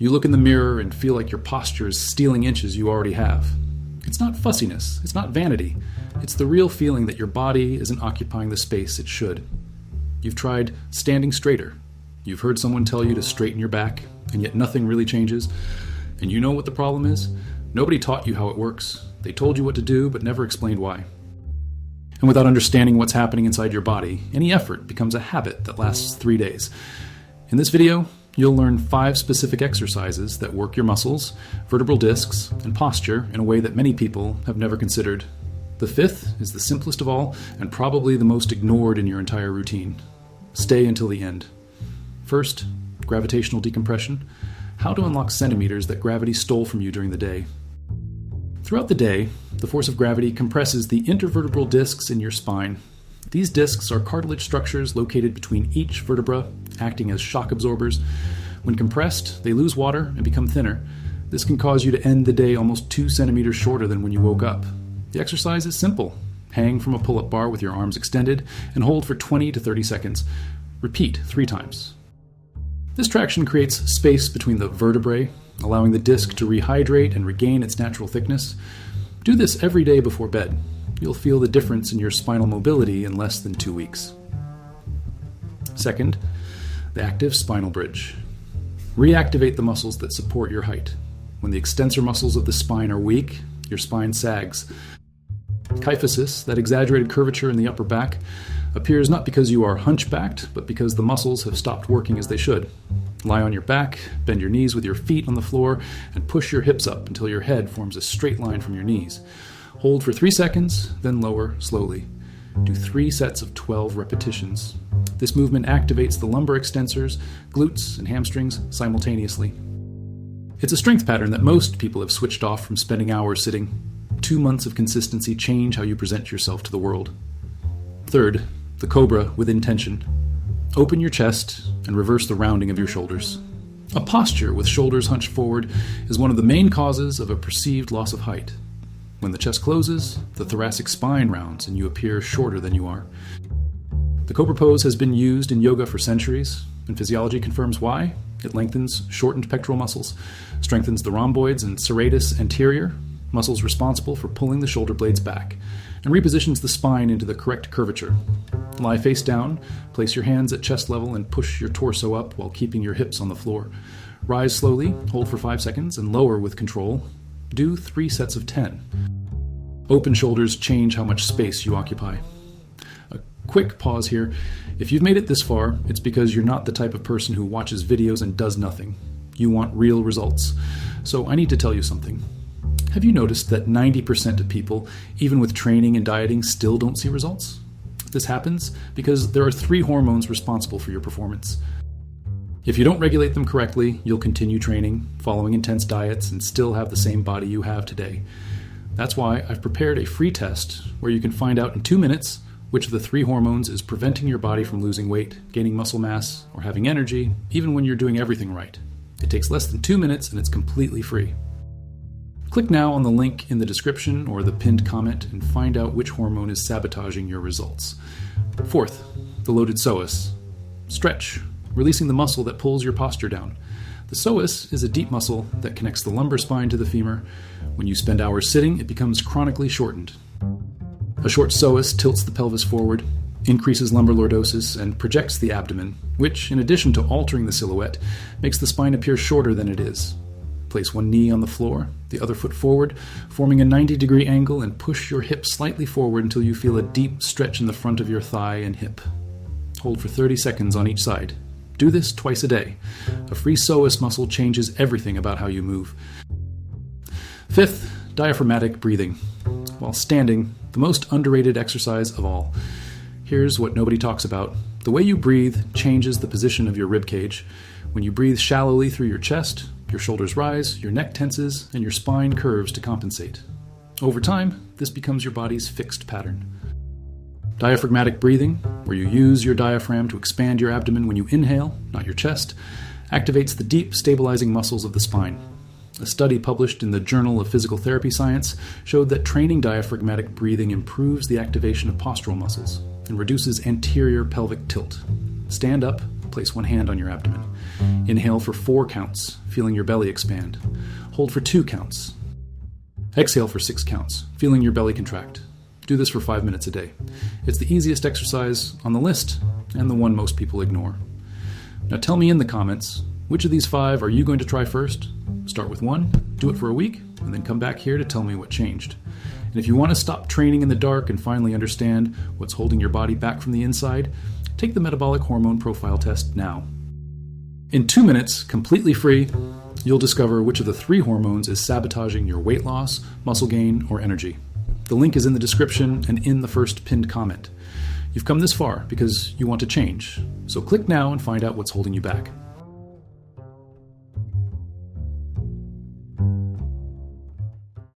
You look in the mirror and feel like your posture is stealing inches you already have. It's not fussiness, it's not vanity. It's the real feeling that your body isn't occupying the space it should. You've tried standing straighter. You've heard someone tell you to straighten your back, and yet nothing really changes. And you know what the problem is? Nobody taught you how it works. They told you what to do, but never explained why. And without understanding what's happening inside your body, any effort becomes a habit that lasts 3 days. In this video, you'll learn 5 specific exercises that work your muscles, vertebral discs, and posture in a way that many people have never considered. The 5th is the simplest of all, and probably the most ignored in your entire routine. Stay until the end. First, gravitational decompression. How to unlock centimeters that gravity stole from you during the day. Throughout the day, the force of gravity compresses the intervertebral discs in your spine. These discs are cartilage structures located between each vertebra, acting as shock absorbers. When compressed, they lose water and become thinner. This can cause you to end the day almost 2 centimeters shorter than when you woke up. The exercise is simple. Hang from a pull-up bar with your arms extended and hold for 20 to 30 seconds. Repeat 3 times. This traction creates space between the vertebrae, allowing the disc to rehydrate and regain its natural thickness. Do this every day before bed. You'll feel the difference in your spinal mobility in less than 2 weeks. Second, the active spinal bridge. Reactivate the muscles that support your height. When the extensor muscles of the spine are weak, your spine sags. Kyphosis, that exaggerated curvature in the upper back, appears not because you are hunchbacked, but because the muscles have stopped working as they should. Lie on your back, bend your knees with your feet on the floor, and push your hips up until your head forms a straight line from your knees. Hold for 3 seconds, then lower slowly. Do 3 sets of 12 repetitions. This movement activates the lumbar extensors, glutes, and hamstrings simultaneously. It's a strength pattern that most people have switched off from spending hours sitting. 2 months of consistency change how you present yourself to the world. Third, the cobra with intention. Open your chest and reverse the rounding of your shoulders. A posture with shoulders hunched forward is one of the main causes of a perceived loss of height. When the chest closes, the thoracic spine rounds and you appear shorter than you are. The cobra pose has been used in yoga for centuries, and physiology confirms why. It lengthens shortened pectoral muscles, strengthens the rhomboids and serratus anterior, muscles responsible for pulling the shoulder blades back, and repositions the spine into the correct curvature. Lie face down, place your hands at chest level and push your torso up while keeping your hips on the floor. Rise slowly, hold for 5 seconds, and lower with control. Do 3 sets of 10. Open shoulders change how much space you occupy. A quick pause here. If you've made it this far, it's because you're not the type of person who watches videos and does nothing. You want real results. So I need to tell you something. Have you noticed that 90% of people, even with training and dieting, still don't see results? This happens because there are 3 hormones responsible for your performance. If you don't regulate them correctly, you'll continue training, following intense diets, and still have the same body you have today. That's why I've prepared a free test where you can find out in 2 minutes which of the 3 hormones is preventing your body from losing weight, gaining muscle mass, or having energy, even when you're doing everything right. It takes less than 2 minutes and it's completely free. Click now on the link in the description or the pinned comment and find out which hormone is sabotaging your results. Fourth, the loaded psoas. Stretch, releasing the muscle that pulls your posture down. The psoas is a deep muscle that connects the lumbar spine to the femur. When you spend hours sitting, it becomes chronically shortened. A short psoas tilts the pelvis forward, increases lumbar lordosis, and projects the abdomen, which, in addition to altering the silhouette, makes the spine appear shorter than it is. Place one knee on the floor, the other foot forward, forming a 90-degree angle, and push your hip slightly forward until you feel a deep stretch in the front of your thigh and hip. Hold for 30 seconds on each side. Do this twice a day. A free psoas muscle changes everything about how you move. Fifth, diaphragmatic breathing. While standing, the most underrated exercise of all. Here's what nobody talks about. The way you breathe changes the position of your rib cage. When you breathe shallowly through your chest, your shoulders rise, your neck tenses, and your spine curves to compensate. Over time, this becomes your body's fixed pattern. Diaphragmatic breathing, where you use your diaphragm to expand your abdomen when you inhale, not your chest, activates the deep, stabilizing muscles of the spine. A study published in the Journal of Physical Therapy Science showed that training diaphragmatic breathing improves the activation of postural muscles and reduces anterior pelvic tilt. Stand up, Place one hand on your abdomen. Inhale for 4 counts, feeling your belly expand. Hold for 2 counts. Exhale for 6 counts, feeling your belly contract. Do this for 5 minutes a day. It's the easiest exercise on the list and the one most people ignore. Now tell me in the comments, which of these 5 are you going to try first? Start with 1, do it for a week, and then come back here to tell me what changed. And if you want to stop training in the dark and finally understand what's holding your body back from the inside, take the metabolic hormone profile test now. In 2 minutes, completely free, you'll discover which of the 3 hormones is sabotaging your weight loss, muscle gain, or energy. The link is in the description and in the first pinned comment. You've come this far because you want to change, so click now and find out what's holding you back.